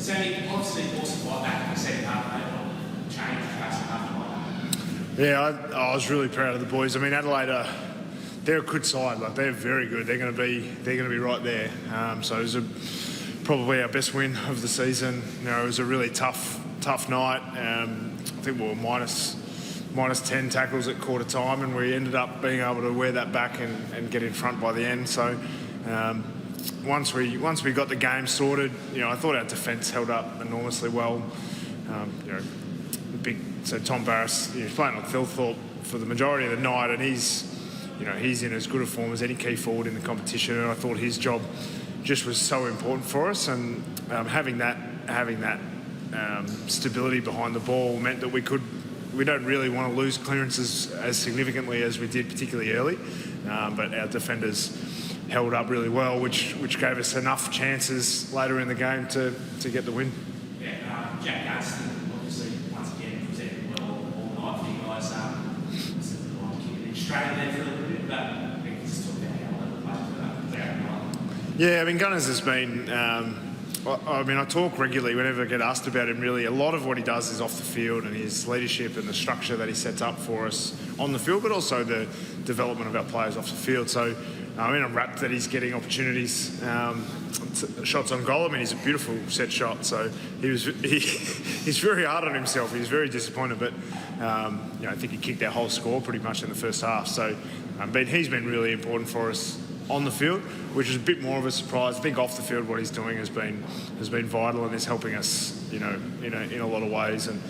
So obviously also quite back in the second half, they changed fast enough. Yeah, I was really proud of the boys. I mean, Adelaide, they're a good side. Like, they're very good. They're going to be right there. So it was probably our best win of the season. You know, it was a really tough night. I think we were minus 10 tackles at quarter time, and we ended up being able to wear that back and get in front by the end. So once we got the game sorted, you know, I thought our defence held up enormously well. You know, so Tom Barras, he was playing on Thilthorpe for the majority of the night, and he's in as good a form as any key forward in the competition. And I thought his job just was so important for us, and having that stability behind the ball meant that we don't really want to lose clearances as significantly as we did, particularly early. But our defenders held up really well, which gave us enough chances later in the game to get the win. Yeah, Jack Gunston obviously once again presented well all night for you guys. Straight in there for a little bit, but we can just talk about how well the players were. Yeah, I mean, Gunners has been. I talk regularly whenever I get asked about him, really. A lot of what he does is off the field, and his leadership and the structure that he sets up for us on the field, but also the development of our players off the field. So, I'm rapt that he's getting opportunities, shots on goal. I mean, he's a beautiful set shot. So he's very hard on himself. He's very disappointed, but I think he kicked our whole score pretty much in the first half. So, but he's been really important for us on the field, which is a bit more of a surprise. I think off the field, what he's doing has been vital and is helping us, in a lot of ways. And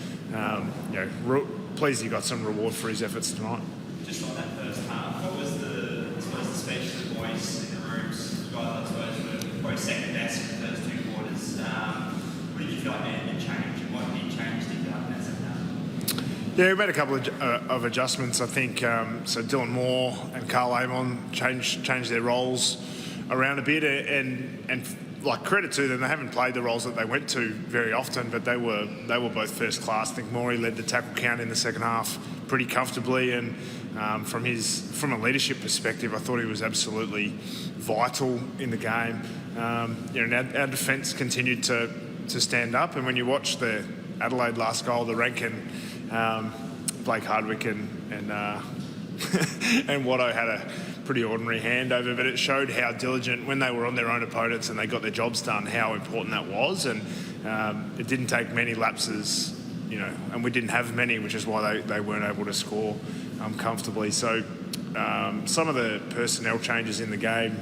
pleased he got some reward for his efforts tonight. Just on that first half, what was the speech to the boys in the rooms? Guys, I suppose were probably second best for the first two quarters. What did you feel like it changed? What did you change to get up in that second half? Yeah, we made a couple of adjustments. I think so. Dylan Moore and Carl Amon changed their roles around a bit, and like, credit to them, they haven't played the roles that they went to very often, but they were both first class. I think Morey led the tackle count in the second half pretty comfortably, and from a leadership perspective, I thought he was absolutely vital in the game. Our defence continued to stand up, and when you watch the Adelaide last goal, the Rankin, Blake Hardwick and Watto had a pretty ordinary handover, but it showed how diligent, when they were on their own opponents and they got their jobs done, how important that was. And it didn't take many lapses, and we didn't have many, which is why they weren't able to score comfortably. So some of the personnel changes in the game,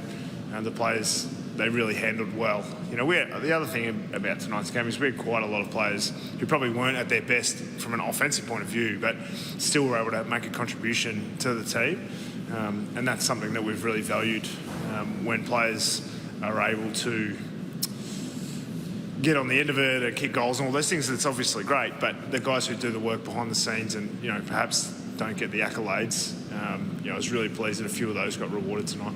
and the players, they really handled well. The other thing about tonight's game is we had quite a lot of players who probably weren't at their best from an offensive point of view, but still were able to make a contribution to the team. And that's something that we've really valued, when players are able to get on the end of it and kick goals and all those things. It's obviously great, but the guys who do the work behind the scenes and perhaps don't get the accolades, I was really pleased that a few of those got rewarded tonight.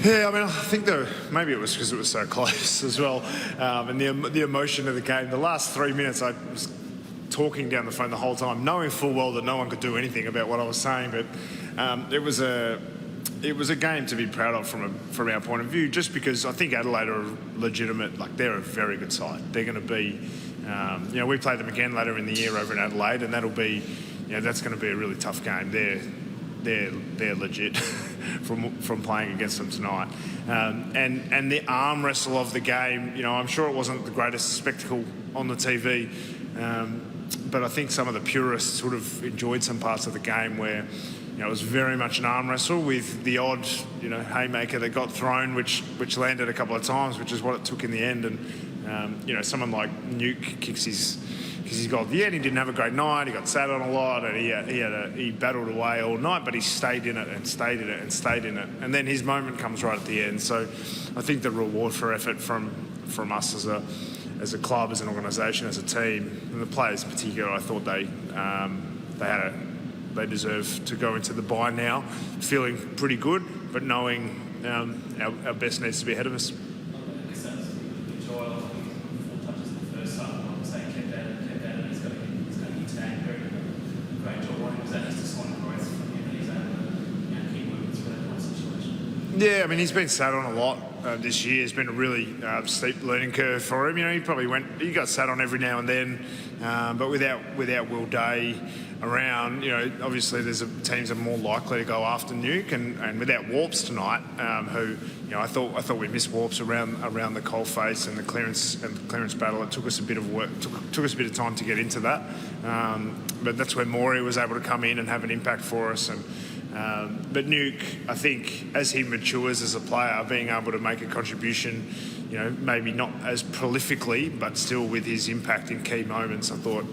Yeah, I mean, I think maybe it was because it was so close as well, and the emotion of the game. The last 3 minutes, I was talking down the phone the whole time, knowing full well that no one could do anything about what I was saying. But it was a game to be proud of from our point of view, just because I think Adelaide are legitimate. Like, they're a very good side. They're going to be, we play them again later in the year over in Adelaide, and that'll be, that's going to be a really tough game. They're legit from playing against them tonight, and the arm wrestle of the game. I'm sure it wasn't the greatest spectacle on the TV, but I think some of the purists sort of enjoyed some parts of the game where it was very much an arm wrestle with the odd haymaker that got thrown, which landed a couple of times, which is what it took in the end. And someone like Nuke kicks his goal at the end. He didn't have a great night. He got sat on a lot, and he battled away all night, but he stayed in it and stayed in it and stayed in it. And then his moment comes right at the end. So I think the reward for effort from us as a club, as an organisation, as a team, and the players in particular, I thought they deserve to go into the bye now feeling pretty good, but knowing our best needs to be ahead of us. I guess that was enjoyable. 4 touches in the first half. I'm saying kept at it. He's got to get tagged. Great job on him. Was that just a sign of growth from him? He's able to keep moving through that kind of situation. Yeah, I mean, he's been sat on a lot this year. It's been a really steep learning curve for him. He got sat on every now and then, but without Will Day around, obviously teams are more likely to go after Nuke, and without Warps tonight, who I thought we missed Warps around the coalface and the clearance battle. It took us a bit of work, took us a bit of time to get into that, but that's where Morey was able to come in and have an impact for us. But Nuke, I think, as he matures as a player, being able to make a contribution, maybe not as prolifically, but still with his impact in key moments, I thought,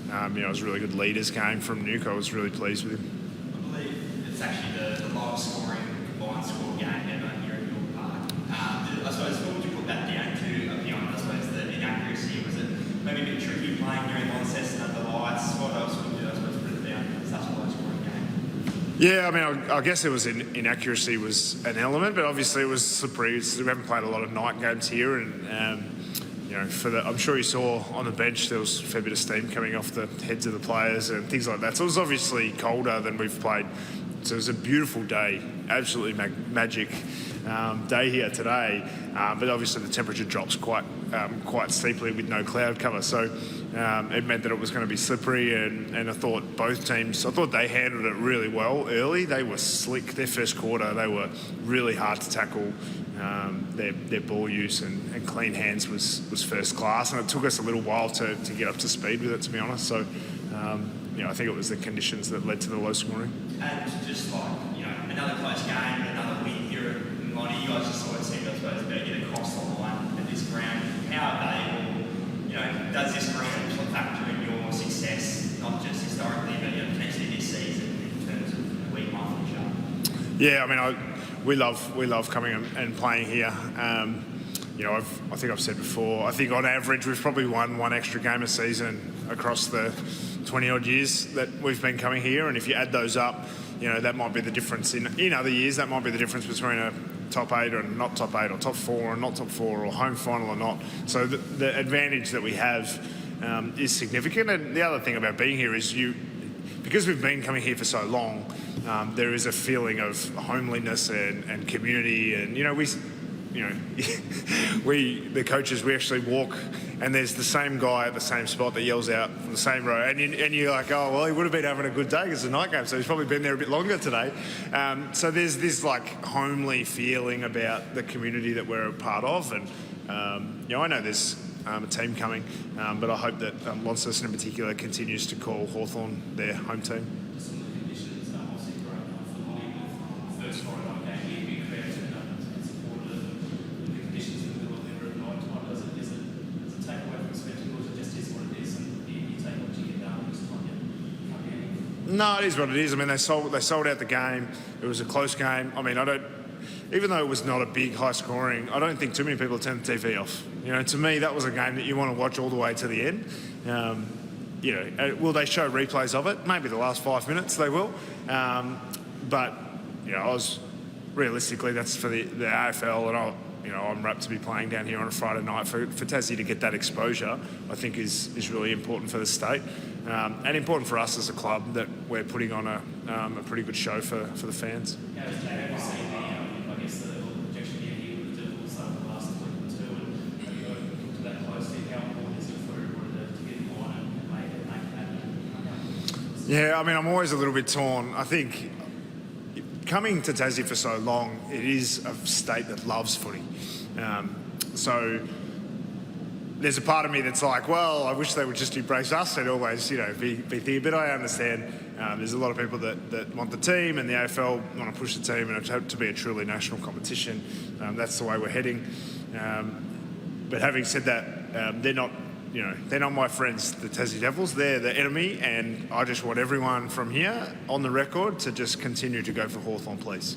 it was a really good leaders game from Nuke. I was really pleased with him. I believe it's actually the lowest scoring combined score game ever here at York Park. I suppose, what would you put that down to beyond, I suppose, the inaccuracy? Was it maybe a bit tricky playing during Launceston under the lights? What else would you, I suppose, put it down to such a low scoring game? Yeah, I mean, I guess it was inaccuracy was an element, but obviously it was slippery. We haven't played a lot of night games here, and I'm sure you saw on the bench there was a fair bit of steam coming off the heads of the players and things like that. So it was obviously colder than we've played. So it was a beautiful day, absolutely magic day here today. But obviously the temperature drops quite steeply with no cloud cover. So it meant that it was going to be slippery. And I thought both teams, they handled it really well early. They were slick. Their first quarter, they were really hard to tackle. Their ball use and clean hands was first class, and it took us a little while to get up to speed with it, to be honest. So, I think it was the conditions that led to the low scoring. And just like, another close game, another win here at Monty, you guys just always seem, I suppose, to get across the line at this ground. How are they, does this ground factor in your success, not just historically, but potentially this season in terms of week 1 finish up? Yeah, I mean, we love coming and playing here. I think I've said before, I think on average we've probably won one extra game a season across the 20 odd years that we've been coming here, and if you add those up, that might be the difference in other years. That might be the difference between a top 8 or not top 8, or top 4 or not top 4, or home final or not. So the advantage that we have is significant. And the other thing about being here is because we've been coming here for so long, there is a feeling of homeliness and community, and the coaches, we actually walk and there's the same guy at the same spot that yells out from the same row, and you're like, oh well, he would have been having a good day because it's a night game, so he's probably been there a bit longer today. So there's this like homely feeling about the community that we're a part of, and I know there's a team coming, but I hope that Launceston in particular continues to call Hawthorn their home team. Some of the conditions are obviously great for the league. First Friday night game, big crowds and supporters, and the conditions in the middle of there at night time. Does it take away from the spectacle? It just is what it is, and you take what you get done this time. No, it is what it is. I mean, they sold out the game. It was a close game. I mean, even though it was not a big high scoring, I don't think too many people turned the TV off. To me, that was a game that you want to watch all the way to the end. Will they show replays of it? Maybe the last 5 minutes they will. But realistically, that's for the AFL, and I'm rapt to be playing down here on a Friday night for Tassie to get that exposure. I think is really important for the state, and important for us as a club that we're putting on a pretty good show for the fans. Have you seen I guess the objection here with the Devils over the last week or two, and have you looked at that closely? How important is it for everyone to get in line and make it happen? Yeah, I mean, I'm always a little bit torn. I think coming to Tassie for so long, it is a state that loves footy. So there's a part of me that's like, well, I wish they would just embrace us and always, be there. But I understand there's a lot of people that want the team, and the AFL want to push the team and it to be a truly national competition. That's the way we're heading. But having said that, they're not my friends, the Tassie Devils. They're the enemy, and I just want everyone from here on the record to just continue to go for Hawthorn, please.